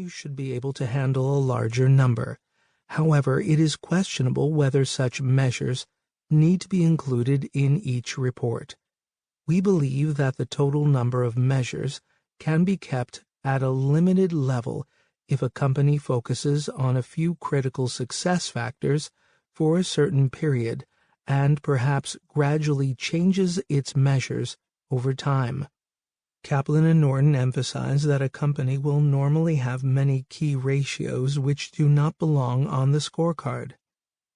measures should be able to handle a larger number. However, it is questionable whether such measures need to be included in each report. We believe that the total number of measures can be kept at a limited level if a company focuses on a few critical success factors for a certain period and perhaps gradually changes its measures over time. Kaplan and Norton emphasize that a company will normally have many key ratios which do not belong on the scorecard.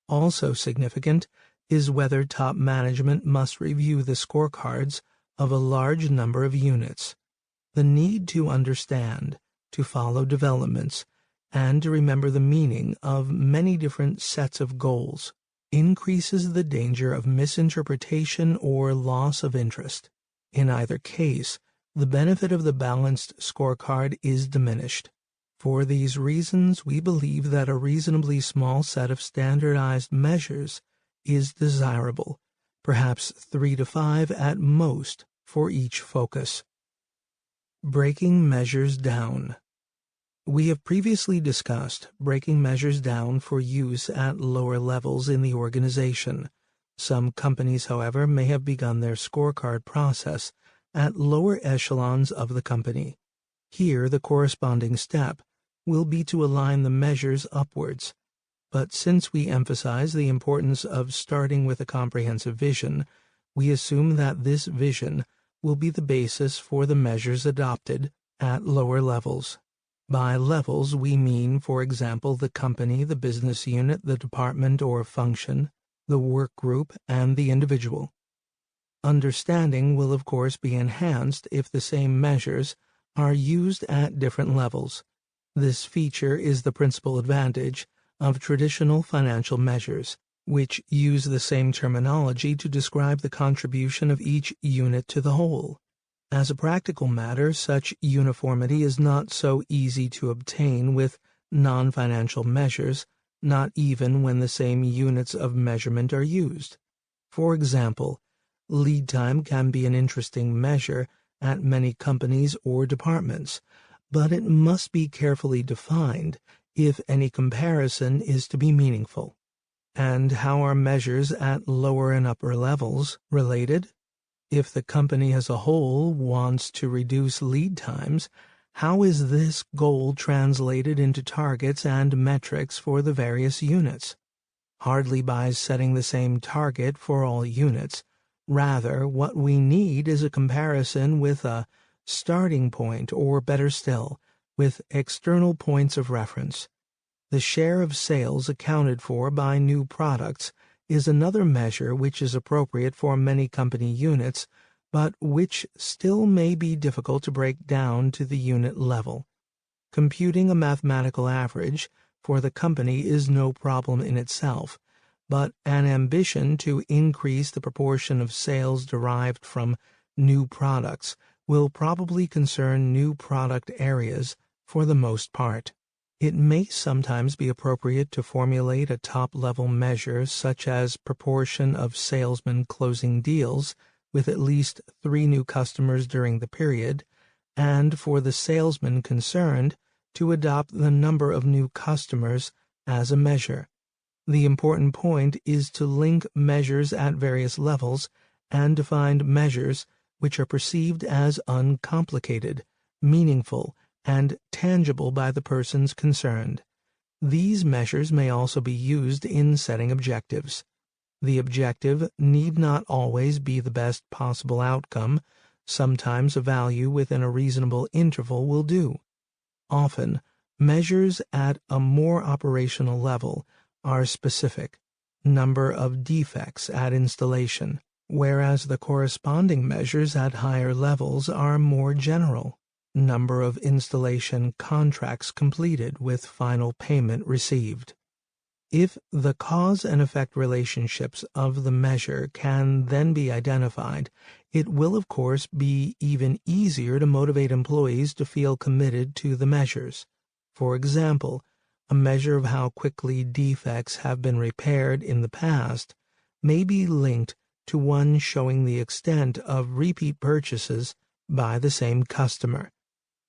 Also significant is whether top management must review the scorecards of a large number of units. The need to understand, to follow developments, and to remember the meaning of many different sets of goals increases the danger of misinterpretation or loss of interest. In either case, the benefit of the balanced scorecard is diminished. For these reasons, we believe that a reasonably small set of standardized measures is desirable, perhaps 3 to 5 at most for each focus. Breaking measures down. We have previously discussed breaking measures down for use at lower levels in the organization. Some companies, however, may have begun their scorecard process at lower echelons of the company. Here, the corresponding step will be to align the measures upwards. But since we emphasize the importance of starting with a comprehensive vision, we assume that this vision will be the basis for the measures adopted at lower levels. By levels, we mean, for example, the company, the business unit, the department or function, the work group, and the individual. Understanding will of course be enhanced if the same measures are used at different levels. This feature is the principal advantage of traditional financial measures, which use the same terminology to describe the contribution of each unit to the whole. As a practical matter, such uniformity is not so easy to obtain with non-financial measures, not even when the same units of measurement are used. For example, lead time can be an interesting measure at many companies or departments, but it must be carefully defined if any comparison is to be meaningful. And how are measures at lower and upper levels related? If the company as a whole wants to reduce lead times, how is this goal translated into targets and metrics for the various units? Hardly by setting the same target for all units. Rather, what we need is a comparison with a starting point, or better still, with external points of reference. The share of sales accounted for by new products is another measure which is appropriate for many company units, but which still may be difficult to break down to the unit level. Computing a mathematical average for the company is no problem in itself, but an ambition to increase the proportion of sales derived from new products will probably concern new product areas for the most part. It may sometimes be appropriate to formulate a top-level measure such as proportion of salesmen closing deals with at least 3 new customers during the period, and for the salesman concerned to adopt the number of new customers as a measure. The important point is to link measures at various levels and to find measures which are perceived as uncomplicated, meaningful, and tangible by the persons concerned. These measures may also be used in setting objectives. The objective need not always be the best possible outcome. Sometimes a value within a reasonable interval will do. Often, measures at a more operational level are specific, number of defects at installation, whereas the corresponding measures at higher levels are more general, number of installation contracts completed with final payment received. If the cause and effect relationships of the measure can then be identified, it will of course be even easier to motivate employees to feel committed to the measures. For example, a measure of how quickly defects have been repaired in the past may be linked to one showing the extent of repeat purchases by the same customer.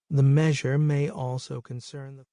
The measure may also concern the